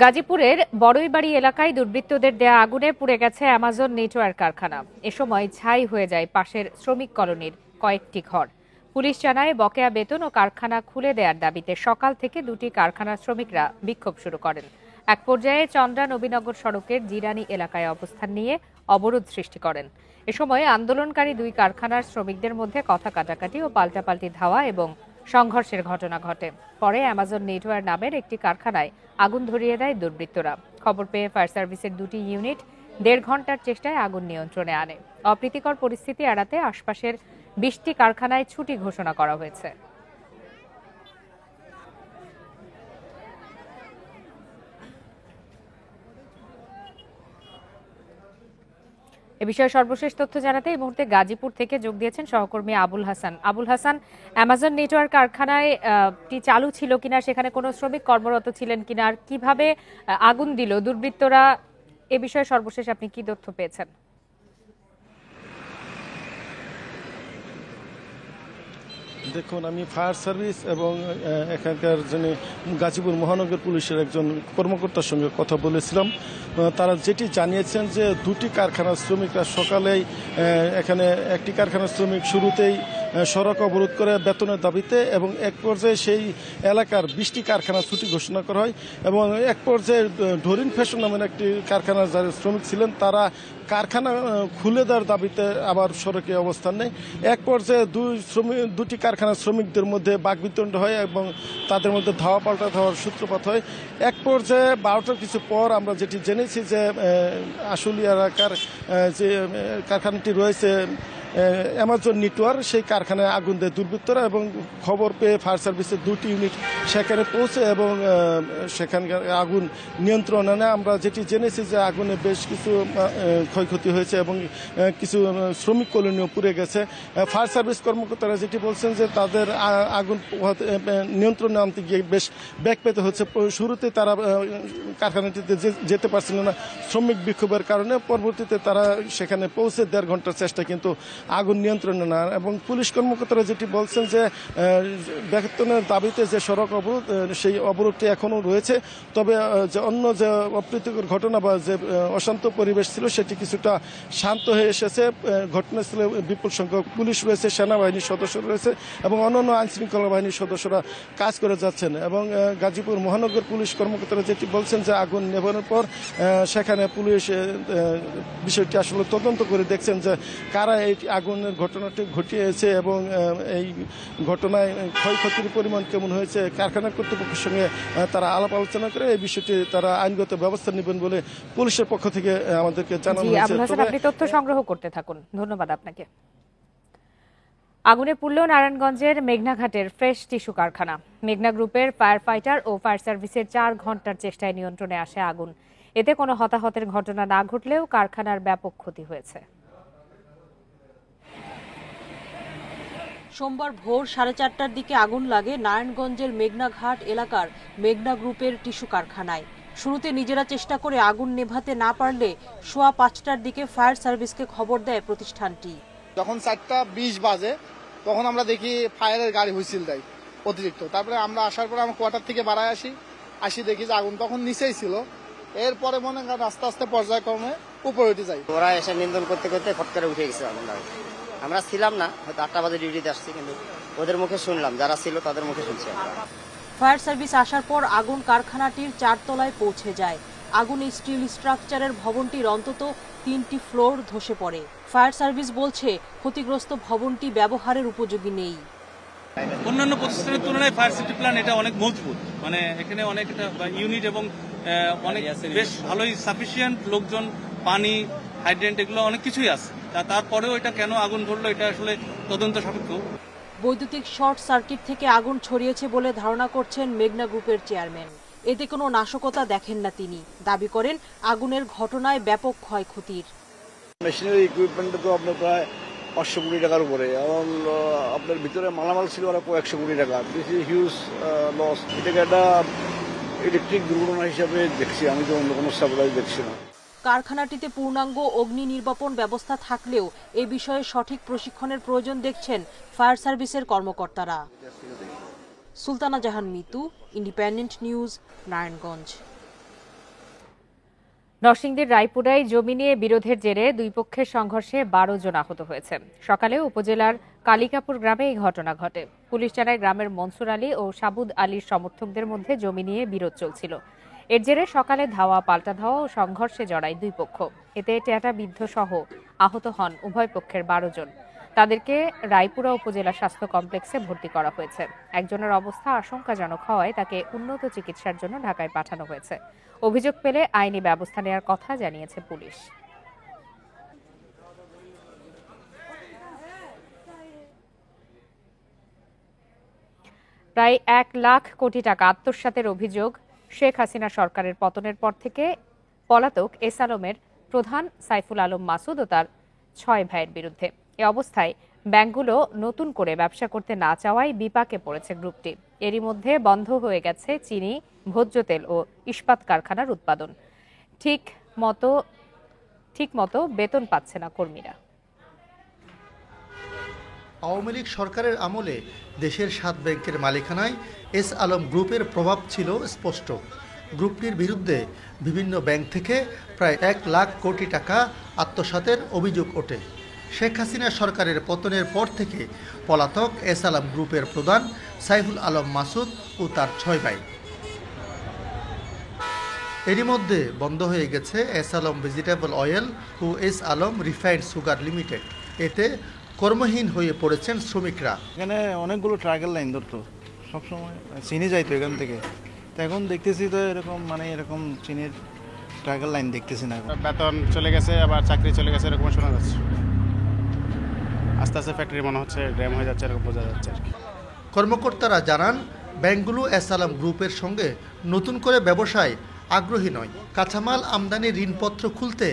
গাজীপুরের বড়ইবাড়ি এলাকায় দুর্বৃত্তদের দেয়া আগুনে পুড়ে গেছে অ্যামাজন নেটওয়ার্ক কারখানা। এ সময় ছাই হয়ে যায় পাশের শ্রমিক কলোনির কয়েকটি ঘর। পুলিশ জানায়, বকেয়া বেতন ও কারখানা খুলে দেওয়ার দাবিতে সকাল থেকে দুটি কারখানার শ্রমিকরা বিক্ষোভ শুরু করেন। এক পর্যায়ে চন্দ্রা নবীনগর সড়কের জিরানি এলাকায় অবস্থান নিয়ে অবরোধ সৃষ্টি করেন। এ সময় আন্দোলনকারী দুই কারখানার শ্রমিকদের মধ্যে কথা কাটাকাটি ও পাল্টাপাল্টি ধাওয়া এবং সংঘর্ষের ঘটনা ঘটে। পরে অ্যামাজন নেটওয়ার্ক নামের একটি কারখানায় আগুন ধরিয়ে দেয় দুর্বৃত্তরা। খবর পেয়ে ফায়ার সার্ভিসের দুটি ইউনিট ১.৫ ঘন্টার চেষ্টায় আগুন নিয়ন্ত্রণে আনে। অপ্রীতিকর পরিস্থিতি এড়াতে আশপাশের ২০টি কারখানায় ছুটি ঘোষণা করা হয়েছে। এ বিষয়ে সর্বশেষ তথ্য জানাতে এই মুহূর্তে গাজীপুর থেকে যোগ দিয়েছেন সহকর্মী আবুল হাসান। আবুল হাসান, অ্যামাজন নেটওয়ার্ক কারখানায় চালু ছিল কিনা, সেখানে কোনো শ্রমিক কর্মরত ছিলেন কিনা, আর কিভাবে আগুন দিল দুর্বৃত্তরা, এ বিষয়ে সর্বশেষ আপনি কি তথ্য পেয়েছেন? দেখুন, আমি ফায়ার সার্ভিস এবং এখানকার যিনি গাজীপুর মহানগর পুলিশের একজন কর্মকর্তার সঙ্গে কথা বলেছিলাম। তারা যেটি জানিয়েছেন যে দুটি কারখানার শ্রমিকরা সকালেই এখানে একটি কারখানার শ্রমিক শুরুতেই সড়ক অবরোধ করে বেতনের দাবিতে, এবং এক পর্যায়ে সেই এলাকার ২০টি কারখানা ছুটি ঘোষণা করা হয় এবং এক পর্যায়ে ডরিন ফ্যাশন নামের একটি কারখানার যারা শ্রমিক ছিলেন তারা কারখানা খুলে দেওয়ার দাবিতে আবার সড়কে অবস্থান নেয়। এক পর্যায়ে দুটি কারখানার শ্রমিকদের মধ্যে বাকবিতণ্ডা হয় এবং তাদের মধ্যে ধাওয়া পাল্টা ধাওয়ার সূত্রপাত হয়। এক পর্যায়ে ১২টার কিছু পর আমরা যেটি জেনেছি যে আশুলিয়া এলাকার যে কারখানাটি রয়েছে অ্যামাজন নেটওয়ার্ক, সেই কারখানায় আগুন দেয় দুর্বৃত্তরা, এবং খবর পেয়ে ফায়ার সার্ভিসের দুটি ইউনিট সেখানে পৌঁছে এবং সেখানকার আগুন নিয়ন্ত্রণে আনে। আমরা যেটি জেনেছি যে আগুনে বেশ কিছু ক্ষয়ক্ষতি হয়েছে এবং কিছু শ্রমিক কলোনিও পুড়ে গেছে। ফায়ার সার্ভিস কর্মকর্তারা যেটি বলছেন যে তাদের আগুন নিয়ন্ত্রণে আনতে গিয়ে বেশ বেগ পেতে হচ্ছে। শুরুতে তারা কারখানাটিতে যেতে পারছিল না শ্রমিক বিক্ষোভের কারণে। পরবর্তীতে তারা সেখানে পৌঁছে ১.৫ ঘন্টার চেষ্টা কিন্তু আগুন নিয়ন্ত্রণে না। এবং পুলিশ কর্মকর্তারা যেটি বলছেন যে বেতনের দাবিতে যে সড়ক অবরোধ, সেই অবরোধটি এখনও রয়েছে। তবে যে অন্য যে অপ্রীতিকর ঘটনা বা যে অশান্ত পরিবেশ ছিল সেটি কিছুটা শান্ত হয়ে এসেছে। ঘটনাস্থলে বিপুল সংখ্যক পুলিশ রয়েছে, সেনাবাহিনীর সদস্য রয়েছে এবং অন্যান্য আইনশৃঙ্খলা বাহিনীর সদস্যরা কাজ করে যাচ্ছেন। এবং গাজীপুর মহানগর পুলিশ কর্মকর্তারা যেটি বলছেন যে আগুন নেভানোর পর সেখানে পুলিশ বিষয়টি আসলে তদন্ত করে দেখছেন যে কারা এই আগুনের ঘটনাটি ঘটিয়েছে এবং এই ঘটনায় ক্ষয়ক্ষতির পরিমাণ কেমন হয়েছে। কারখানা কর্তৃপক্ষের সঙ্গে তারা আলাপ আলোচনা করে এই বিষয়টি তারা আইনগত ব্যবস্থা নেবেন বলে পুলিশের পক্ষ থেকে আমাদেরকে জানানো হয়েছে। আপনি তথ্য সংগ্রহ করতে থাকুন, ধন্যবাদ আপনাকে। আগুনে পুড়ল নারায়ণগঞ্জের মেঘনাঘাটের ফ্রেশ টিস্যু কারখানা। মেঘনা গ্রুপের ফায়ার ফাইটার ও ফায়ার সার্ভিসের ৪ ঘন্টার চেষ্টায় নিয়ন্ত্রণে আসে আগুন। এতে কোনো হতাহতের ঘটনা না ঘটলেও কারখানার ব্যাপক ক্ষতি হয়েছে। সোমবার ভোর 4:30টার দিকে আগুন লাগে নারায়ণগঞ্জের মেঘনাঘাট এলাকার মেঘনা গ্রুপের টিস্যু কারখানায়। শুরুতে নিজেরা চেষ্টা করে আগুন নেভাতে না পারলে সোয়া 5টার দিকে ফায়ার সার্ভিসকে খবর দেয় প্রতিষ্ঠানটি। যখন 4:20 বাজে তখন আমরা দেখি ফায়ারের গাড়ি হুইসিল দেয় অতিরিক্ত। তারপরে আমরা আসার পরে আমরা কোয়ার্টার থেকে বাড়ায় আসি দেখি যে আগুন তখন নিচেই ছিল। এরপরে মনে করেন আস্তে আস্তে পর্যায়ক্রমে উপরে উঠে যায়। ওরা এসে নিয়ন্ত্রণ করতে করতে ফট করে উঠে গেছে আগুন। আমরা ছিলাম না, হয়তো 8টা বাজে ডিউটিতে আসছি, কিন্তু ওদের মুখে শুনলাম, যারা ছিল তাদের মুখে শুনছি। ফায়ার সার্ভিস আসার পর আগুন কারখানাটির 4 তলায় পৌঁছে যায়। আগুনে স্টিল স্ট্রাকচারের ভবনটির অন্তত 3টি ফ্লোর ধসে পড়ে। ফায়ার সার্ভিস বলছে ক্ষতিগ্রস্ত ভবনটি ব্যবহারের উপযোগী নেই। অন্যান্য প্রতিষ্ঠানের তুলনায় ফায়ার সেফটি প্ল্যান এটা অনেক মজবুত, মানে এখানে অনেক ইউনিট এবং অনেক বেশ ভালোই সাফিসিয়েন্ট লোকজন, পানি, হাইড্রেন্ট, এগুলো অনেক কিছুই আছে। তারপরেও এটা কেন আগুন ধরলো এটা আসলে তদন্ত সাপেক্ষ। বৈদ্যুতিক শর্ট সার্কিট থেকে আগুন ছড়িয়েছে বলে ধারণা করছেন মেঘনা গ্রুপের চেয়ারম্যান। এতে কোনো নাশকতা দেখেন না তিনি। দাবি করেন আগুনের ঘটনায় ব্যাপক ক্ষয়ক্ষতির। মেশিনারি ইকুইপমেন্ট তো আপনার প্রায় 500 কোটি টাকার উপরে, এবং আপনার ভিতরে মালামাল ছিল আরো 100 কোটি টাকা। This is huge loss. এটাকে একটা ইলেকট্রিক দুর্ঘটনা হিসাবে দেখছি, আমি তো অন্য কোনো সাপ্লাই দেখছি না। কারখানাটিতে পূর্ণাঙ্গ অগ্নি নির্বাপন ব্যবস্থা থাকলেও এ বিষয়ে সঠিক প্রশিক্ষণের প্রয়োজন দেখছেন ফায়ার সার্ভিসের কর্মকর্তারা। সুলতানা জাহান মিতু, ইন্ডিপেন্ডেন্ট নিউজ, নারায়ণগঞ্জ। নরসিংদীর রায়পুরায় জমি নিয়ে বিরোধের জেরে দুই পক্ষের সংঘর্ষে 12 জন আহত হয়েছে। সকালে উপজেলার কালিকাপুর গ্রামে এই ঘটনা ঘটে। পুলিশ জানায় গ্রামের মনসুর আলী ও সাবুদ আলীর সমর্থকদের মধ্যে জমি নিয়ে বিরোধ চলছিল। এর জেরে সকালে ধাওয়া পাল্টা ধাওয়া ও সংঘর্ষে জড়ায় দুই পক্ষ। এতে টেটা বিদ্ধ সহ আহত হন উভয় পক্ষের 12 জন। তাদেরকে রায়পুরা উপজেলা স্বাস্থ্য কমপ্লেক্সে ভর্তি করা হয়েছে। একজনের অবস্থা আশঙ্কাজনক হওয়ায় তাকে উন্নত চিকিৎসার জন্য ঢাকায় পাঠানো হয়েছে। অভিযোগ পেলে আইনি ব্যবস্থা নেওয়ার কথা জানিয়েছে পুলিশ। প্রায় 1 লাখ কোটি টাকা আত্মসাতের অভিযোগ শেখ হাসিনা সরকারের পতনের পর থেকে পলাতক এস আলমের প্রধান সাইফুল আলম মাসুদ ও তার 6 ভাইয়ের বিরুদ্ধে। এ অবস্থায় ব্যাংকগুলো নতুন করে ব্যবসা করতে না চাওয়ায় বিপাকে পড়েছে গ্রুপটি। এরই মধ্যে বন্ধ হয়ে গেছে চিনি, ভোজ্য তেল ও ইস্পাত কারখানার উৎপাদন। ঠিক মতো বেতন পাচ্ছে না কর্মীরা। আওয়ামী লীগ সরকারের আমলে দেশের 7 ব্যাংকের মালিকানায় এস আলম গ্রুপের প্রভাব ছিল স্পষ্ট। গ্রুপটির বিরুদ্ধে বিভিন্ন ব্যাংক থেকে প্রায় 1 লাখ কোটি টাকা আত্মসাতের অভিযোগ ওঠে। শেখ হাসিনা সরকারের পতনের পর থেকে পলাতক এস আলম গ্রুপের প্রধান সাইফুল আলম মাসুদ ও তার 6 ভাই। এরই মধ্যে বন্ধ হয়ে গেছে এস আলম ভেজিটেবল অয়েল ও S Alam refined sugar limited. এতে কর্মহীন হয়ে পড়েছেন শ্রমিকরা। এখানে অনেকগুলো ট্রাগেল লাইন ধরতো, সবসময় চিনি যাইতো এখান থেকে। তো এখন দেখতেছি তো এরকম চিনির ট্রাগেল লাইন দেখতেছি না। বেতন চলে গেছে, আবার চাকরি চলে গেছে, এরকম শোনা যাচ্ছে। আস্তে আস্তে ফ্যাক্টরি মনে হচ্ছে ড্যাম হয়ে যাচ্ছে, এরকম বোঝা যাচ্ছে আর কি। কর্মকর্তারা জানান, ব্যাংকগুলো এস আলম গ্রুপের সঙ্গে নতুন করে ব্যবসায় আগ্রহী নয়। কাঁচামাল আমদানি ঋণপত্র খুলতে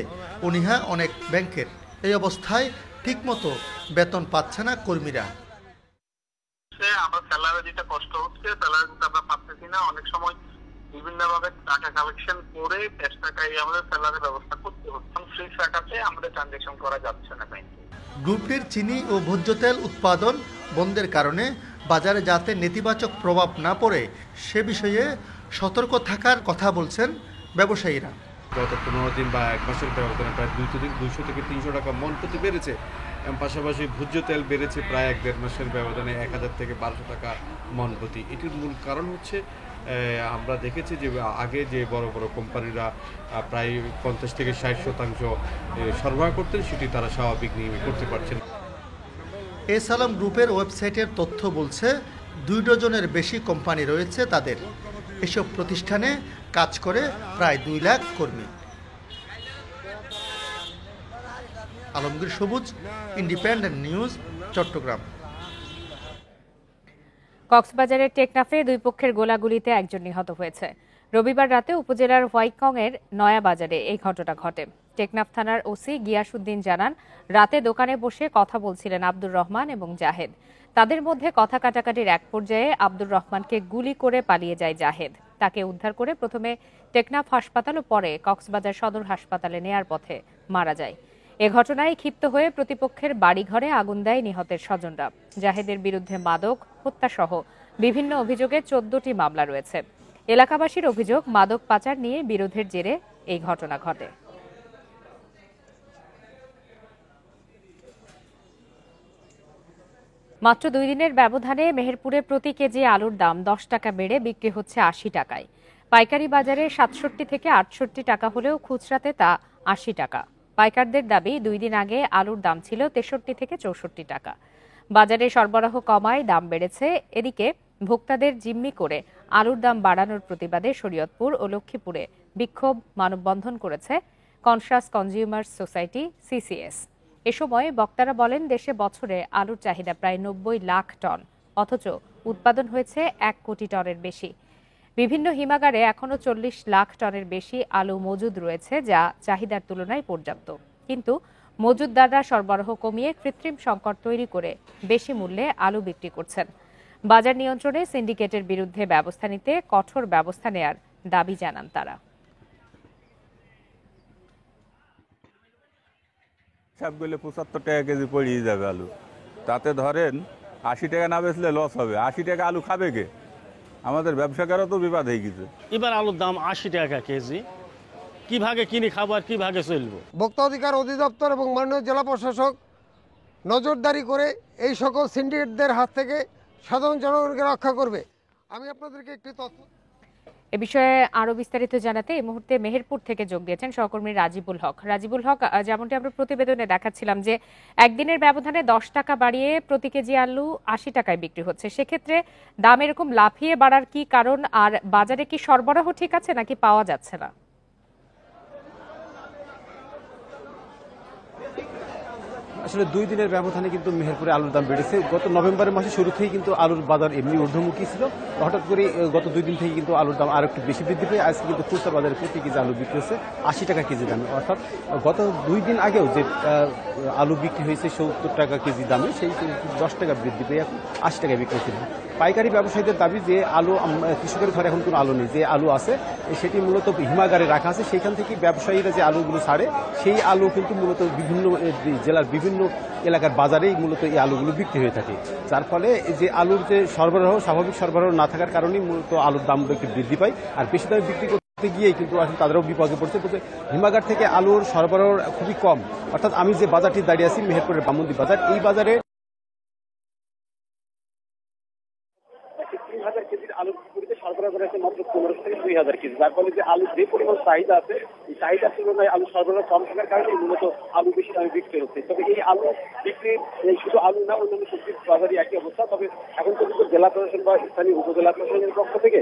অনীহা অনেক ব্যাংকের। এই অবস্থায় ঠিকমতো বেতন পাচ্ছে না কর্মীরা। আমরা স্যালারি দিতে কষ্ট হচ্ছে, স্যালারি দিতে আমরা পাচ্ছি না। অনেক সময় বিভিন্নভাবে টাকা কালেকশন করে ক্যাশ টাকায় আমাদের স্যালারি ব্যবস্থা করতে হচ্ছে। ফ্রি টাকাতে আমাদের ট্রানজাকশন করা যাচ্ছে না ব্যাংকে। গ্রুপটির চিনি ও ভোজ্য তেল উৎপাদন বন্ধের কারণে বাজারে যাতে নেতিবাচক প্রভাব না পড়ে সে বিষয়ে সতর্ক থাকার কথা বলছেন ব্যবসায়ীরা। গত 15 দিন বা 1 মাসের ব্যবধানে প্রায় 200 থেকে 300 টাকা মন প্রতি বেড়েছে। পাশাপাশি ভোজ্য তেল বেড়েছে প্রায় 1-1.5 মাসের ব্যবধানে 1000 থেকে 1200 টাকা মন প্রতি। এটির মূল কারণ হচ্ছে আমরা দেখেছি যে আগে যে বড় বড় কোম্পানিরা প্রায় 50 থেকে 60% সরবরাহ করতেন, সেটি তারা স্বাভাবিক নিয়মে করতে পারছেন। এস আলম গ্রুপের ওয়েবসাইটের তথ্য বলছে 2 ডজনের বেশি কোম্পানি রয়েছে তাদের। এসব প্রতিষ্ঠানে কাজ করে প্রায় 2 লাখ কর্মী। আলমগীর সবুজ, ইন্ডিপেন্ডেন্ট নিউজ, চট্টগ্রাম। কক্সবাজারের টেকনাফে দুই পক্ষের গোলাগুলিতে একজন নিহত হয়েছে। রবিবার রাতে উপজেলার হোয়াইকং এর নয়া বাজারে এই ঘটনা ঘটে। টেকনাফ থানার ওসি গিয়াসউদ্দিন জানান, রাতে দোকানে বসে কথা বলছিলেন আব্দুর রহমান এবং জাহেদ। তাদের মধ্যে কথা কাটাকাটির এক পর্যায়ে আব্দুর রহমানকে গুলি করে পালিয়ে যায় জাহেদ। তাকে উদ্ধার করে প্রথমে টেকনাফ হাসপাতাল ও পরে কক্সবাজার সদর হাসপাতালে নেয়ার পথে মারা যায়। এ ঘটনায় ক্ষিপ্ত হয়ে প্রতিপক্ষের বাড়িঘরে আগুন দেয় নিহতের স্বজনরা। জাহেদের বিরুদ্ধে মাদক, হত্যাসহ বিভিন্ন অভিযোগে 14টি মামলা রয়েছে। এলাকাবাসীর অভিযোগ, মাদক পাচার নিয়ে বিরোধের জেরে এই ঘটনা ঘটে। মাত্র 2 দিনের ব্যবধানে মেহেরপুরে প্রতি কেজি আলুর দাম 10 টাকা বেড়ে বিক্রি হচ্ছে 80 টাকায়। পাইকারি বাজারে 67 থেকে 68 টাকা হলেও খুচরাতে তা 80 টাকা। পাইকারদের দাবি, 2 দিন আগে আলুর দাম ছিল 63 থেকে 64 টাকা। বাজারে সরবরাহ কমায় দাম বেড়েছে। এদিকে ভোক্তাদের জিম্মি করে আলুর দাম বাড়ানোর প্রতিবাদে শরীয়তপুর ও লক্ষ্মীপুরে বিক্ষোভ মানববন্ধন করেছে কনসাস কনজিউমার্স সোসাইটি সিসিএস। এ সময় বক্তারা বলেন, দেশে বছরে আলুর চাহিদা প্রায় 90 লাখ টন, অথচ উৎপাদন হয়েছে 1 কোটি টনের বেশি। বিভিন্ন হিমাগারে এখনো 40 লাখ টনের বেশি আলু মজুদ রয়েছে, যা চাহিদার তুলনায় পর্যাপ্ত। কিন্তু মজুতদাররা সরবরাহ কমিয়ে কৃত্রিম সংকট তৈরি করে বেশি মূল্যে আলু বিক্রি করছেন। বাজার নিয়ন্ত্রণে সিন্ডিকেটের বিরুদ্ধে ব্যবস্থা নিতে কঠোর ব্যবস্থা নেয়ার দাবি জানান তারা। সবগুলো 75 টাকা কেজি পড়িয়ে যাবে আলু। তাতে ধরেন 80 টাকা না বেচলে লস হবে। 80 টাকা আলু খাবে কে? আমাদের ব্যবসাকারও তো বিবাদ হয়ে গেছে। এবার আলুর দাম 80 টাকা কেজি, কি ভাগে কিনে খাবো আর কি ভাগে চলবো। ভোক্তা অধিকার অধিদপ্তর এবং মাননীয় জেলা প্রশাসক নজরদারি করে এই সকল সিন্ডিকেটদের হাত থেকে সাধারণ জনগণকে রক্ষা করবে। আমি আপনাদেরকে একটি তথ্য এ বিষয়ে আরো বিস্তারিত জানাতে এই মুহূর্তে মেহেরপুর থেকে যোগ দিয়েছেন সহকর্মী রাজিবুল হক। রাজিবুল হক, যেমনটি আমরা প্রতিবেদনে দেখাচ্ছিলাম যে একদিনের ব্যবধানে 10 টাকা বাড়িয়ে প্রতি কেজি আলু 80 টাকায় বিক্রি হচ্ছে, সেক্ষেত্রে দাম এরকম লাফিয়ে বাড়ার কি কারণ, আর বাজারে কি সরবরাহ ঠিক আছে নাকি পাওয়া যাচ্ছে না? আসলে 2 দিনের ব্যবধানে কিন্তু মেহেরপুরে আলুর দাম বেড়েছে। গত নভেম্বরের মাসের শুরু থেকেই কিন্তু আলুর বাজার এমনি ঊর্ধ্বমুখী ছিল। হঠাৎ করে গত 2 দিন থেকে কিন্তু আলুর দাম আরো একটু বেশি বৃদ্ধি পেয়ে আজকে কিন্তু খুচরা বাজারে প্রতি কেজি আলু বিক্রি হচ্ছে 80 টাকা কেজি দামে। অর্থাৎ গত 2 দিন আগেও যে আলু বিক্রি হয়েছে 70 টাকা কেজি দামে, সেই 10 টাকা বৃদ্ধি পেয়ে এখন 80 টাকায় বিক্রি হচ্ছে। পাইকারি ব্যবসায়ীদের দাবি যে আলু কৃষকের ঘরে এখন কোনো আলু নেই, যে আলু আছে সেটি মূলত হিমাগারে রাখা আছে, সেখান থেকে ব্যবসায়ীরা যে আলুগুলো ছাড়ে সেই আলু কিন্তু মূলত বিভিন্ন জেলার বিভিন্ন এলাকার বাজারেই মূলত এই আলুগুলো বিক্রি হয়ে থাকে। যার ফলে যে আলুর যে সরবরাহ, স্বাভাবিক সরবরাহ না থাকার কারণেই মূলত আলুর দাম একটু বৃদ্ধি পায়। আর বেশি দামে বিক্রি করতে গিয়েই কিন্তু এখন তাদেরও বিপদে পড়ছে। হিমাগার থেকে আলুর সরবরাহ খুবই কম। অর্থাৎ আমি যে বাজারটি দাঁড়িয়ে আছি মেহেরপুরের বামন্দি বাজার, এই বাজারে 3,000 কেজির আলু বিক্রিতে সরবরাহ করা হয়েছে মাত্র 15 থেকে 2,000 কেজি। যার ফলে যে আলু যে পরিমাণ চাহিদা আছে, এই চাহিদার তুলনায় আলু সরবরাহ কম থাকার কারণে মূলত আলু বেশি দামে বিক্রি হচ্ছে। তবে এই আলু বিক্রি শুধু আলু না, অন্যান্য সবজির বাজারই একই অবস্থা। তবে এখন পর্যন্ত জেলা প্রশাসন বা স্থানীয় উপজেলা প্রশাসনের পক্ষ থেকে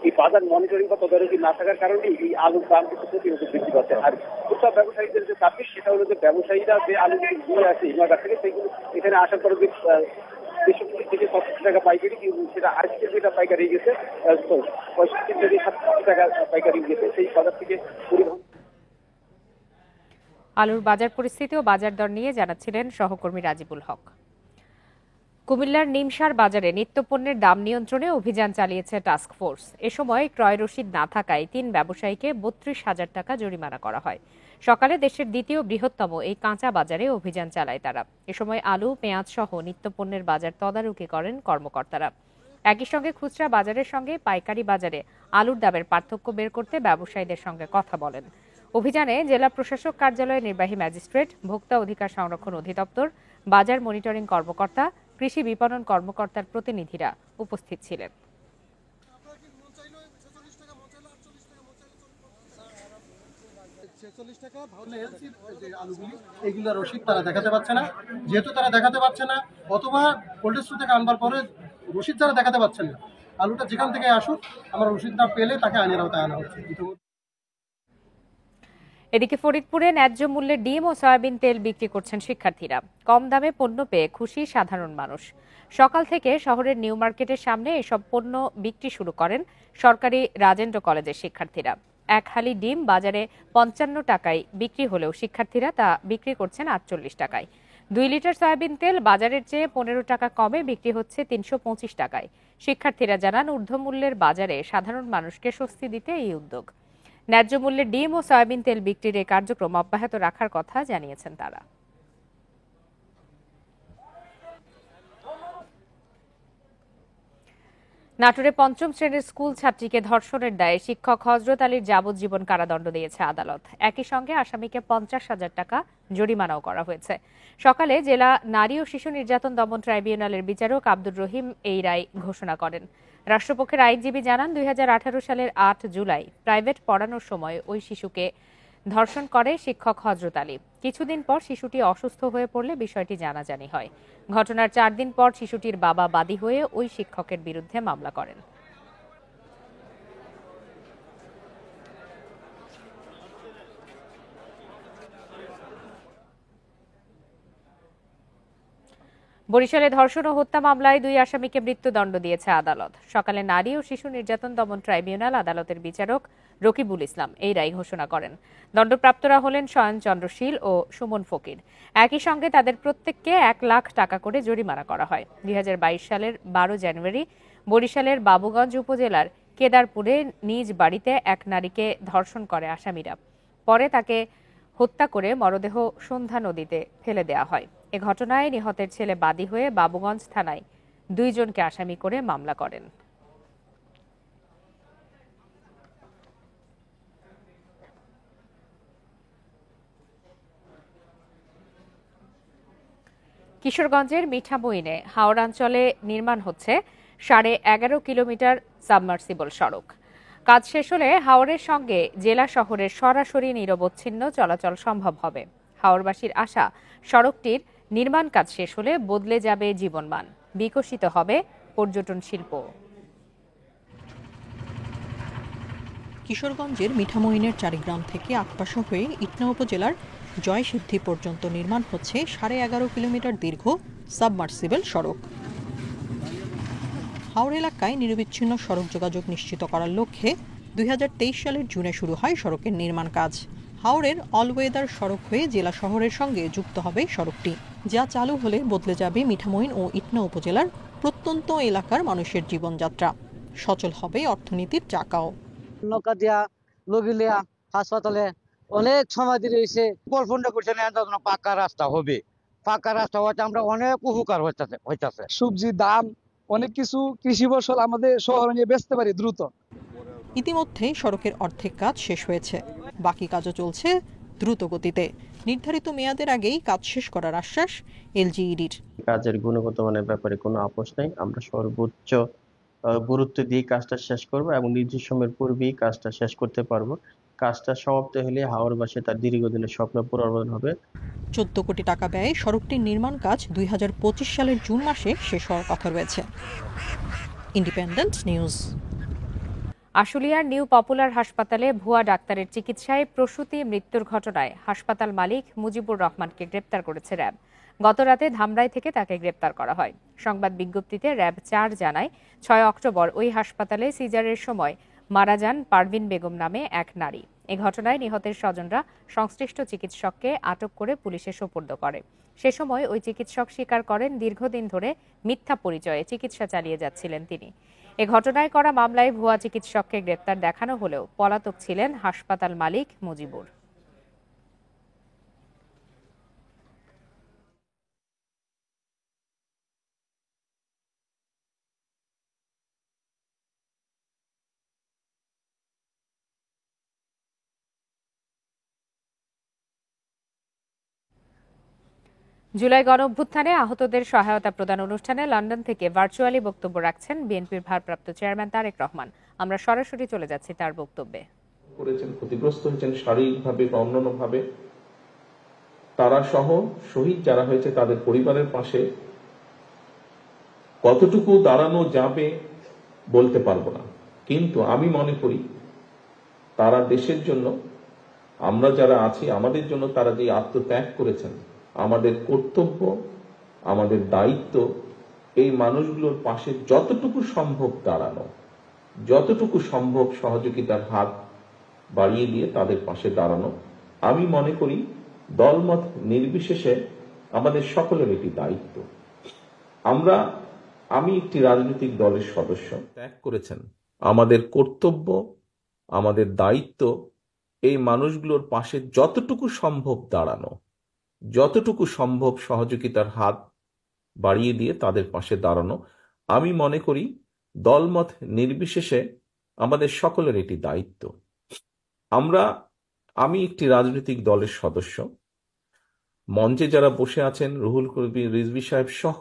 এই বাজার মনিটরিং বা তদারকি না থাকার কারণে এই আলুর দাম কিন্তু প্রতিনিয়ত বৃদ্ধি পাচ্ছে। আর খুচরা ব্যবসায়ীদের যে দাবি সেটা হলো যে ব্যবসায়ীরা যে আলুগুলো নিয়ে আসে হিমাগার থেকে, সেইগুলো এখানে আসার পরে যে 63 থেকে 65 টাকা পাইকারি, সেটা 80 টাকা পাইকারি গেছে, 65 থেকে 70 টাকা পাইকারি গেছে। সেই বাজার থেকে পরিবহন। আলুর বাজার পরিস্থিতি ও বাজার দর নিয়ে জানাচ্ছিলেন সহকর্মী রাজিবুল হক। কুমিল্লার নিমসার বাজারে নিত্যপণ্যের দাম নিয়ন্ত্রণে অভিযান চালিয়েছে টাস্ক ফোর্স। এ সময় ক্রয় রসিদ না থাকায় 3 ব্যবসায়ীকে 32,000 টাকা জরিমানা করা হয়। সকালে দেশের দ্বিতীয় বৃহত্তম এই কাঁচা বাজারে অভিযান চালায় তারা। এ সময় আলু, পেঁয়াজ সহ নিত্যপণ্যের বাজার তদারকি করেন কর্মকর্তারা। একই সঙ্গে খুচরা বাজারের সঙ্গে পাইকারি বাজারে আলুর দামের পার্থক্য বের করতে ব্যবসায়ীদের সঙ্গে কথা বলেন। অভিযানে জেলা প্রশাসক কার্যালয়ের নির্বাহী ম্যাজিস্ট্রেট, ভোক্তা অধিকার সংরক্ষণ অধিদপ্তর, বাজার মনিটরিং কর্মকর্তা, কৃষি বিপণন কর্মকর্তার প্রতিনিধিরা উপস্থিত ছিলেন। এইগুলো রসিদ তারা দেখাতে পারছে না, যেহেতু তারা দেখাতে পারছে না, অথবা কোল্ড স্টোর থেকে আনবার পরে রসিদ যারা দেখাতে পারছেন না, আলুটা যেখান থেকে আসুক আমরা রসিদ না পেলে তাকে আইনের আওতায় আনা হচ্ছে। এদিকে ফরিদপুরে ন্যায্য মূল্যে ডিম ও সয়াবিন তেল বিক্রি করছেন শিক্ষার্থীরা। কম দামে পণ্য পেয়ে খুশি সাধারণ মানুষ। সকাল থেকে শহরের নিউ মার্কেটের সামনে এসব পণ্য বিক্রি শুরু করেন সরকারি রাজেন্দ্র কলেজের শিক্ষার্থীরা। এক হালি ডিম বাজারে 55 টাকায় বিক্রি হলেও শিক্ষার্থীরা তা বিক্রি করছেন 48 টাকায়। 2 লিটার সয়াবিন তেল বাজারের চেয়ে 15 টাকা কমে বিক্রি হচ্ছে 325 টাকায়। শিক্ষার্থীরা জানান ঊর্ধ্বমূল্যের বাজারে সাধারণ মানুষকে স্বস্তি দিতে এই উদ্যোগ। ন্যায্য মূল্যে ডিম ও সয়াবিন তেল বিক্রির এই কার্যক্রম অব্যাহত রাখার কথা জানিয়েছেন তারা। নাটোরে 5ম শ্রেণীর স্কুল ছাত্রীকে ধর্ষণের দায়ে শিক্ষক হযরত আলীর যাবজ্জীবন কারাদণ্ড দিয়েছে আদালত। একই সঙ্গে আসামিকে 50,000 টাকা জরিমানাও করা হয়েছে। সকালে জেলা নারী ও শিশু নির্যাতন দমন ট্রাইব্যুনালের বিচারক আব্দুর রহিম এই রায় ঘোষণা করেন। রাষ্ট্রপক্ষের আইনজীবী জানান 2018 সালের 8 জুলাই প্রাইভেট পড়ানোর সময় ওই শিশুকে ধর্ষণ করে শিক্ষক হযরত আলী। কিছুদিন পর শিশুটি অসুস্থ হয়ে পড়লে বিষয়টি জানাজানি হয়। ঘটনার 4 দিন পর শিশুটির বাবা বাদী হয়ে ওই শিক্ষকের বিরুদ্ধে মামলা করেন। বরিশালে ধর্ষণ ও হত্যা মামলায় 2 আসামিকে মৃত্যুদণ্ড দিয়েছে আদালত। সকালে নারী ও শিশু নির্যাতন দমন ট্রাইব্যুনাল আদালতের বিচারক রকিবুল ইসলাম এই রায় ঘোষণা করেন। দণ্ডপ্রাপ্তরা হলেন শয়ন চন্দ্র শীল ও সুমন ফকির। একই সঙ্গে তাদের প্রত্যেককে 1 লাখ টাকা করে জরিমানা করা হয়। 2022 সালের 12 জানুয়ারি বরিশালের বাবুগঞ্জ উপজেলার কেদারপুরে নিজ বাড়িতে এক নারীকে ধর্ষণ করে আসামিরা। পরে তাকে হত্যা করে মরদেহ সন্ধ্যা নদীতে ফেলে দেওয়া হয়। এ ঘটনায় নিহতের ছেলে বাদী হয়ে বাবুগঞ্জ থানায় 2 জনকে আসামি করে মামলা করেন। কিশোরগঞ্জের মিঠামইনে হাওড়াঞ্চলে নির্মাণ হচ্ছে 11.5 কিলোমিটার সাবমার্সিবল সড়ক। কাজ শেষ হলে হাওরের সঙ্গে জেলা শহরের সরাসরি নিরবচ্ছিন্ন চলাচল সম্ভব হবে। হাওরবাসীর আশা, সড়কটির নির্মাণ কাজ শেষ হলে বদলে যাবে জীবনমান, বিকশিত হবে পর্যটন শিল্প। কিশোরগঞ্জের মিঠামইনের চারিগ্রাম থেকে আকপাশা হয়ে ইটনা উপজেলার জয়সিদ্ধি পর্যন্ত নির্মাণ হচ্ছে 11.5 কিলোমিটার দীর্ঘ সাবমার্সিবল সড়ক। হাওর এলাকায় নিরবিচ্ছিন্ন সড়ক যোগাযোগ নিশ্চিত করার লক্ষ্যে 2023 সালের জুনে শুরু হয় সড়কের নির্মাণ কাজ। হাওরের অলওয়েদার সড়ক হয়ে জেলা শহরের সঙ্গে যুক্ত হবে সড়কটি, যা চালু হলে বদলে যাবে মিঠামইন ও ইটনা উপজেলার প্রত্যন্ত এলাকার মানুষের জীবনযাত্রা। সচল হবে অর্থনীতির চাকাও। নৌকা দিয়া লগিলিয়া হাসপাতালে অনেক সময় দিয়ে রয়েছে, কল্পনা করছে না পাকা রাস্তা হবে। পাকা রাস্তা হচ্ছে আমরা অনেক উপকার হইতেছে। সবজির দাম, অনেক কিছু কৃষি ফসল আমাদের শহরে নিয়ে বেচতে পারি দ্রুত। ইতিমধ্যে সড়কের অর্ধেক কাজ শেষ হয়েছে, বাকি কাজও চলছে দ্রুত গতিতে। নির্ধারিত মেয়াদের আগেই কাজ শেষ করার আশ্বাস এলজিইডির। কাজের গুণগত মানের ব্যাপারে কোনো আপোষ নেই, আমরা সর্বোচ্চ গুরুত্ব দিয়ে কাজটা শেষ করব এবং নির্দিষ্ট সময়ের পূর্বেই কাজটা শেষ করতে পারবো। কাজটা সমাপ্ত হলে হাওরবাসী তার দীর্ঘদিনের স্বপ্ন পূরণ হবে। 14 কোটি টাকা ব্যয়ে সড়কটির নির্মাণ কাজ 2025 সালের জুন মাসে শেষ হওয়ার কথা রয়েছে। Independent news. আশুলিয়ার নিউ পপুলার হাসপাতালে ভুয়া ডাক্তারের চিকিৎসায় প্রসূতি মৃত্যুর ঘটনায় হাসপাতাল মালিক মুজিবুর রহমানকে গ্রেপ্তার করেছে র্যাব। গতরাতে ধামরাই থেকে তাকে গ্রেপ্তার করা হয়। সংবাদ বিজ্ঞপ্তিতে র্যাব 4 জানায়, 6 অক্টোবর ওই হাসপাতালে সিজারের সময় মারা যান পারভিন বেগম নামে এক নারী। এ ঘটনায় নিহতের স্বজনরা সংশ্লিষ্ট চিকিৎসককে আটক করে পুলিশে সোপর্দ করে। সে সময় ওই চিকিৎসক স্বীকার করেন দীর্ঘদিন ধরে মিথ্যা পরিচয়ে চিকিৎসা চালিয়ে যাচ্ছিলেন তিনি। এ ঘটনায় করা মামলায় ভুয়া চিকিৎসককে গ্রেপ্তার দেখানো হলেও পলাতক ছিলেন হাসপাতাল মালিক মুজিবুর। জুলাই গণঅভ্যুত্থানে আহতদের সহায়তা প্রদান অনুষ্ঠানে লন্ডন থেকে ভার্চুয়ালি বক্তব্য রাখছেন বিএনপির ভারপ্রাপ্ত চেয়ারম্যান তারেক রহমান। আমরা সরাসরি চলে যাচ্ছি তার বক্তব্যে। ক্ষতিগ্রস্ত হয়েছেন শারীরিকভাবে বা অন্যান্যভাবে, তারা সহ শহীদ যারা হয়েছে তাদের পরিবারের পাশে কতটুকু দাঁড়ানো যাবে বলতে পারবো না, কিন্তু আমি মনে করি তারা দেশের জন্য, আমরা যারা আছি আমাদের জন্য তারা যে আত্মত্যাগ করেছেন, আমাদের কর্তব্য, আমাদের দায়িত্ব এই মানুষগুলোর পাশে যতটুকু সম্ভব দাঁড়ানো, যতটুকু সম্ভব সহযোগিতার হাত বাড়িয়ে দিয়ে তাদের পাশে দাঁড়ানো। আমি মনে করি দলমত নির্বিশেষে আমাদের সকলের এটি দায়িত্ব। আমি একটি রাজনৈতিক দলের সদস্য, ত্যাগ করেছেন, আমাদের কর্তব্য, আমাদের দায়িত্ব এই মানুষগুলোর পাশে যতটুকু সম্ভব দাঁড়ানো, যতটুকু সম্ভব সহযোগিতার হাত বাড়িয়ে দিয়ে তাদের পাশে দাঁড়ানো। আমি মনে করি দলমত নির্বিশেষে আমাদের সকলের এটি দায়িত্ব। আমি একটি রাজনৈতিক দলের সদস্য, মঞ্চে যারা বসে আছেন রুহুল কবির রিজভী সাহেব সহ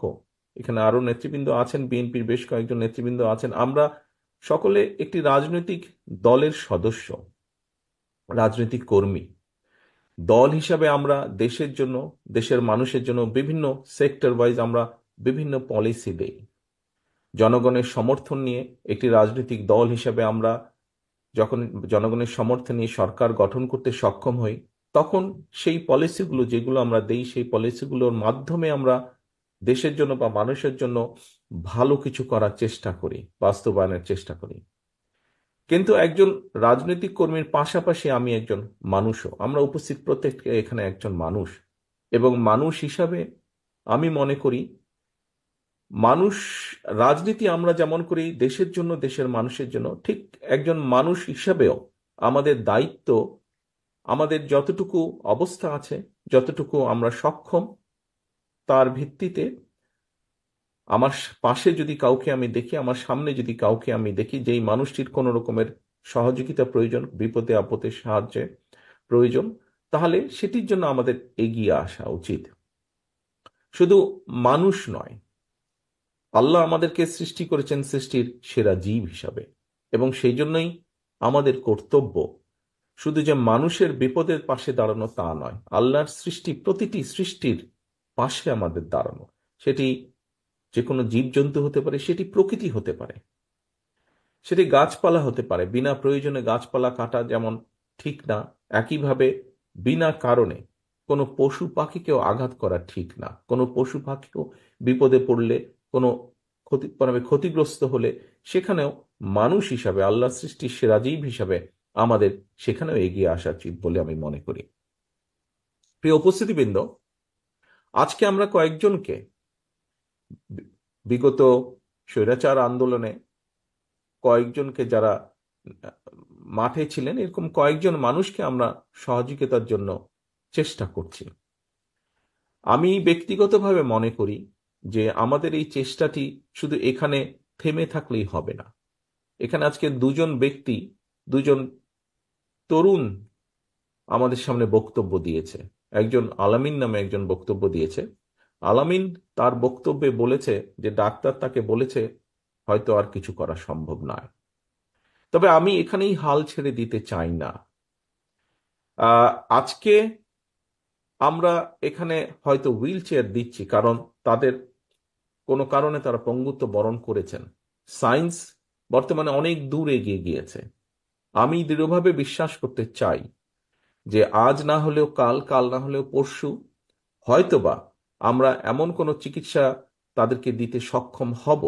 এখানে আরো নেতৃবৃন্দ আছেন, বিএনপির বেশ কয়েকজন নেতৃবৃন্দ আছেন, আমরা সকলে একটি রাজনৈতিক দলের সদস্য, রাজনৈতিক কর্মী। দল হিসাবে আমরা দেশের জন্য, দেশের মানুষের জন্য বিভিন্ন সেক্টর ওয়াইজ আমরা বিভিন্ন পলিসি দেই। জনগণের সমর্থন নিয়ে একটি রাজনৈতিক দল হিসাবে আমরা যখন জনগণের সমর্থন নিয়ে সরকার গঠন করতে সক্ষম হই, তখন সেই পলিসিগুলো যেগুলো আমরা দেই, সেই পলিসিগুলোর মাধ্যমে আমরা দেশের জন্য বা মানুষের জন্য ভালো কিছু করার চেষ্টা করি, বাস্তবায়নের চেষ্টা করি। কিন্তু একজন রাজনৈতিক কর্মীর পাশাপাশি আমি একজন মানুষও, আমরা উপস্থিত প্রত্যেকে এখানে একজন মানুষ, এবং মানুষ হিসাবে আমি মনে করি রাজনীতি আমরা যেমন করি দেশের জন্য, দেশের মানুষের জন্য, ঠিক একজন মানুষ হিসাবেও আমাদের দায়িত্ব, আমাদের যতটুকু অবস্থা আছে, যতটুকু আমরা সক্ষম, তার ভিত্তিতে আমার পাশে যদি কাউকে আমি দেখি, আমার সামনে যদি কাউকে আমি দেখি যেই মানুষটির কোনো রকমের সহযোগিতা প্রয়োজন, বিপদে আপদে সাহায্যে প্রয়োজন, তাহলে সেটির জন্য আমাদের এগিয়ে আসা উচিত। শুধু মানুষ নয়, আল্লাহ আমাদেরকে সৃষ্টি করেছেন সৃষ্টির সেরা জীব হিসাবে, এবং সেই জন্যই আমাদের কর্তব্য শুধু যে মানুষের বিপদের পাশে দাঁড়ানো তা নয়, আল্লাহর সৃষ্টি প্রতিটি সৃষ্টির পাশে আমাদের দাঁড়ানো। সেটি যে কোনো জীবজন্তু হতে পারে, সেটি প্রকৃতি হতে পারে, সেটি গাছপালা হতে পারে। বিনা প্রয়োজনে গাছপালা কাটা যেমন ঠিক না, একইভাবে বিনা কারণে কোনো পশু পাখিকেও আঘাত করা ঠিক না। কোনো পশু পাখিও বিপদে পড়লে, কোনো ক্ষতিগ্রস্ত হলে সেখানেও মানুষ হিসাবে, আল্লাহ সৃষ্টির সেরা জীব হিসাবে আমাদের সেখানেও এগিয়ে আসা উচিত বলে আমি মনে করি। প্রিয় উপস্থিতিবৃন্দ, আজকে আমরা কয়েকজনকে বিগত স্বৈরাচার আন্দোলনে কয়েকজনকে, যারা মাঠে ছিলেন, এরকম কয়েকজন মানুষকে আমরা সহযোগিতার জন্য চেষ্টা করছি। আমি ব্যক্তিগতভাবে মনে করি যে আমাদের এই চেষ্টাটি শুধু এখানে থেমে থাকলেই হবে না। এখানে আজকে দুজন তরুণ আমাদের সামনে বক্তব্য দিয়েছে। একজন আলামিন নামে একজন বক্তব্য দিয়েছে। আলামিন তার বক্তব্যে বলেছে যে ডাক্তার তাকে বলেছে হয়তো আর কিছু করা সম্ভব নয়। তবে আমি এখানেই হাল ছেড়ে দিতে চাই না। আজকে আমরা এখানে হয়তো হুইল চেয়ার দিচ্ছি কারণ তাদের কোনো কারণে তারা পঙ্গুত্ব বরণ করেছেন। সায়েন্স বর্তমানে অনেক দূর এগিয়ে গিয়েছে। আমি দৃঢ়ভাবে বিশ্বাস করতে চাই যে আজ না হলেও কাল, কাল না হলেও পরশু হয়তোবা আমরা এমন কোনো চিকিৎসা তাদেরকে দিতে সক্ষম হব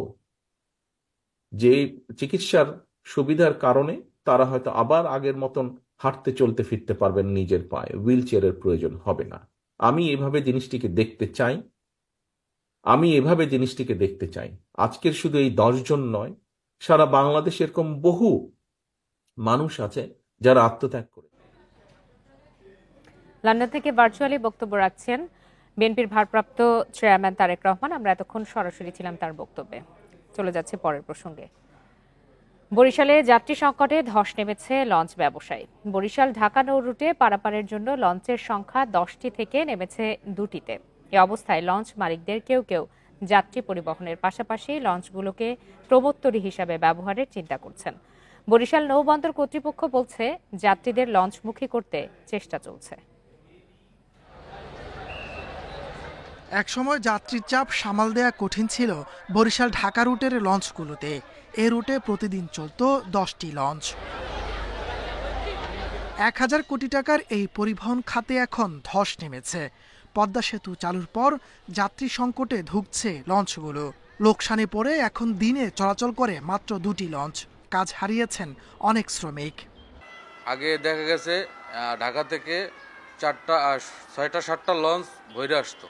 যে চিকিৎসার সুবিধার কারণে তারা হয়তো আবার আগের মতন হাঁটতে চলতে ফিরতে পারবেন নিজের পায়ে, হুইল চেয়ারের প্রয়োজন হবে না। আমি এভাবে জিনিসটিকে দেখতে চাই। আজকের শুধু এই 10 জন নয়, সারা বাংলাদেশে এরকম বহু মানুষ আছে যারা আত্মত্যাগ করে। লন্ডন থেকে ভার্চুয়ালি বক্তব্য রাখছেন বিএনপির ভারপ্রাপ্ত চেয়ারম্যান তারেক রহমান। আমরা এতক্ষণ সরাসরি ছিলাম তার বক্তব্যে। চলে যাচ্ছে পরের প্রসঙ্গে। বরিশালে যাত্রী সংকটে ধস নেমেছে লঞ্চ ব্যবসায়ী। বরিশাল ঢাকা নৌ রুটে পারাপারের জন্য লঞ্চের সংখ্যা 10টি থেকে নেমেছে 2টিতে। এ অবস্থায় লঞ্চ মালিকদের কেউ কেউ যাত্রী পরিবহনের পাশাপাশি লঞ্চগুলোকে প্রমোত্তরী হিসাবে ব্যবহারের চিন্তা করছেন। বরিশাল নৌবন্দর কর্তৃপক্ষ বলছে যাত্রীদের লঞ্চমুখী করতে চেষ্টা চলছে। একসময় যাত্রীর চাপ সামাল দেয়া কঠিন ছিল বরিশাল ঢাকা রুটের লঞ্চগুলোতে। এ রুটে প্রতিদিন চলত 10টি লঞ্চ। 1000 কোটি টাকার এই পরিবহন খাতে এখন ধস নেমেছে। পদ্মা সেতু চালুর পর যাত্রী সংকটে ধুঁকছে লঞ্চগুলো। লোকসানে পড়ে এখন দিনে চলাচল করে মাত্র 2টি লঞ্চ। কাজ হারিয়েছেন অনেক শ্রমিক। আগে দেখা গেছে ঢাকা থেকে 6টা-7টা লঞ্চ ভরে আসতো,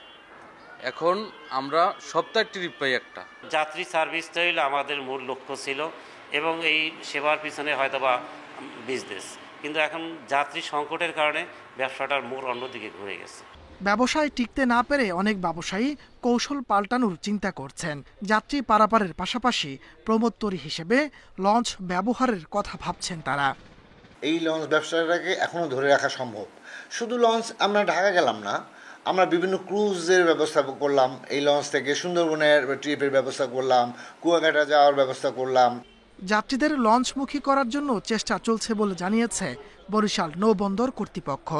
এখন আমরা সপ্তাহে ট্রিপ পাই একটা। যাত্রী সার্ভিসটা হইলে আমাদের মূল লক্ষ্য ছিল এবং এই সেবার পিছনে হয়তোবা বিজনেস, কিন্তু এখন যাত্রী সংকটের কারণে ব্যবসাটার মোড় অন্যদিকে ঘুরে গেছে। ব্যবসায় টিকতে না পেরে অনেক ব্যবসায়ী কৌশল পাল্টানোর চিন্তা করছেন। যাত্রী পারাপারের পাশাপাশি প্রমোত্তরী হিসেবে লঞ্চ ব্যবহারের কথা ভাবছেন তারা। এই লঞ্চ ব্যবসাটাকে এখনো ধরে রাখা সম্ভব। শুধু লঞ্চ আমরা ঢাকা গেলাম না, আমরা বিভিন্ন ক্রুজের ব্যবস্থা করলাম। এই লঞ্চ থেকে সুন্দরবনের ট্রিপের ব্যবস্থা করলাম, কুয়াকাটা যাওয়ার ব্যবস্থা করলাম। যাত্রীদের লঞ্চমুখী করার জন্য চেষ্টা চলছে বলে জানিয়েছে বরিশাল নৌবন্দর কর্তৃপক্ষ।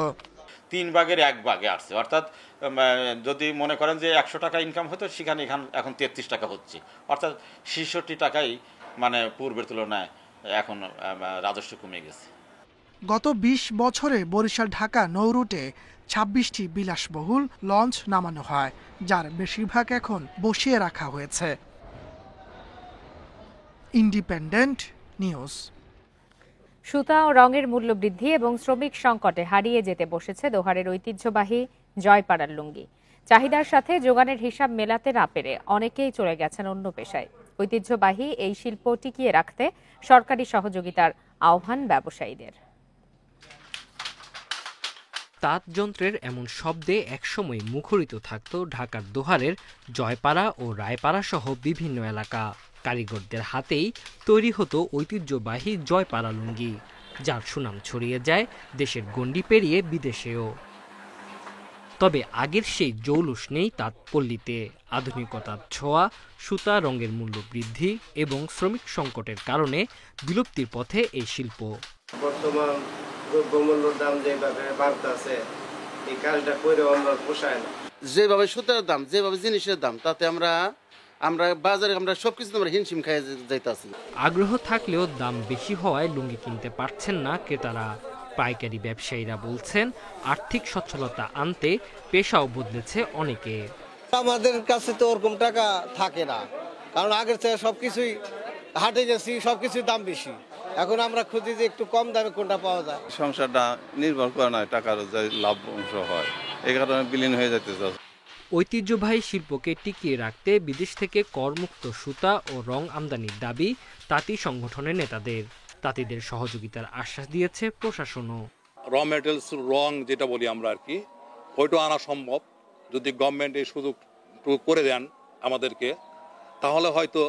3 ভাগের 1 ভাগে আসছে, অর্থাৎ যদি মনে করেন যে 100 টাকা ইনকাম হতো সেখানে এখন 33 টাকা হচ্ছে, অর্থাৎ 66 টাকাই মানে পূর্বের তুলনায় এখন রাজস্ব কমে গেছে। গত 20 বছরে বরিশাল ঢাকা নৌ রুটে 26টি বিলাসবহুল লঞ্চ নামানো হয়, যার বেশিরভাগ এখন বসিয়ে রাখা হয়েছে। Independent news. সুতা ও রঙের মূল্য বৃদ্ধি এবং শ্রমিক সংকটে হারিয়ে যেতে বসেছে দোহারের ঐতিহ্যবাহী জয়পাড়ার লুঙ্গি। চাহিদার সাথে যোগানের হিসাব মেলাতে না পেরে অনেকেই চলে গেছেন অন্য পেশায়। ঐতিহ্যবাহী এই শিল্প টিকিয়ে রাখতে সরকারি সহযোগিতার আহ্বান ব্যবসায়ীদের। তাঁত যন্ত্রের এমন শব্দে একসময় মুখরিত থাকত ঢাকার দোহারের জয়পাড়া ও রায়পাড়া সহ বিভিন্ন এলাকা। কারিগরদের হাতেই তৈরি হতো ঐতিহ্যবাহী জয়পাড়া লুঙ্গি, যার সুনাম ছড়িয়ে যায় দেশের গণ্ডি পেরিয়ে বিদেশেও। তবে আগের সেই জৌলুস নেই তাঁত পল্লীতে। আধুনিকতার ছোঁয়া, সুতা রঙের মূল্য বৃদ্ধি এবং শ্রমিক সংকটের কারণে বিলুপ্তির পথে এই শিল্প। বর্তমান দ্রব্যমূল্যের দাম যেভাবে বাড়তেছে, এই কাজটা করে আমরা পোষায় না। যেভাবে সুতার দাম, যেভাবে জিনিসের দাম, তাতে আমরা বাজারে আমরা সবকিছু আমরা হিমশিম খাই যাইতাছি। আগ্রহ থাকলেও দাম বেশি হওয়ায় লুঙ্গি কিনতে পারছেন না ক্রেতারা। পাইকারি ব্যবসায়ীরা বলছেন, আর্থিক সচ্ছলতা আনতে পেশাও বদলেছে অনেকে। আমাদের কাছে তো ওরকম টাকা থাকে না, কারণ আগের থেকে সবকিছুই হাটে গেছি, সবকিছুর দাম বেশি। এখন আমরা খুঁজি যে একটু কম দামে কোনটা পাওয়া যায়। সংসারটা নির্ভর করে না টাকার যে লাভ অংশ হয়, এই কারণে বিলীন হয়ে যেতে চাচ্ছে। ঐতিহ্যবাহী শিল্পকে টিকিয়ে রাখতে বিদেশ থেকে করমুক্ত সুতা ও রং আমদানির দাবি তাঁতি সংগঠনের নেতাদের। তাঁতিদের সহযোগিতার আশ্বাস দিয়েছে প্রশাসনও। র মেটেরিয়ালস রং যেটা বলি আমরা আর কি, ওইটা আনা সম্ভব যদি গভর্নমেন্ট এই সুযোগ করে দেন আমাদেরকে, তাহলে হয়তো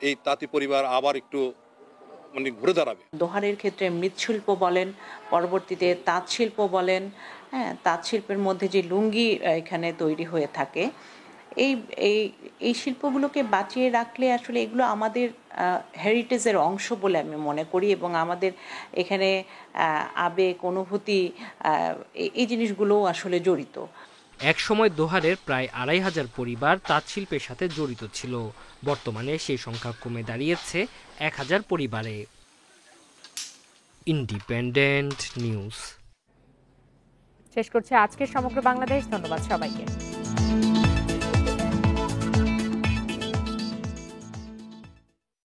এই তাঁতি পরিবার আবার একটু ঘুরে দাঁড়াবে। দোহারের ক্ষেত্রে মৃৎশিল্প বলেন, পরবর্তীতে তাঁত শিল্প বলেন, হ্যাঁ, তাঁত শিল্পের মধ্যে যে লুঙ্গি এখানে তৈরি হয়ে থাকে, এই শিল্পগুলোকে বাঁচিয়ে রাখলে আসলে এগুলো আমাদের হেরিটেজের অংশ বলে আমি মনে করি, এবং আমাদের এখানে আবেগ, অনুভূতি, এই জিনিসগুলোও আসলে জড়িত। এক সময় দোহারের প্রায় ২৫০০ পরিবার তাঁত শিল্পের সাথে জড়িত ছিল। বর্তমানে সেই সংখ্যা কমে দাঁড়িয়েছে ১০০০ পরিবারে। ইন্ডিপেন্ডেন্ট নিউজ শেষ করছে আজকের সমগ্র বাংলাদেশ। ধন্যবাদ সবাইকে।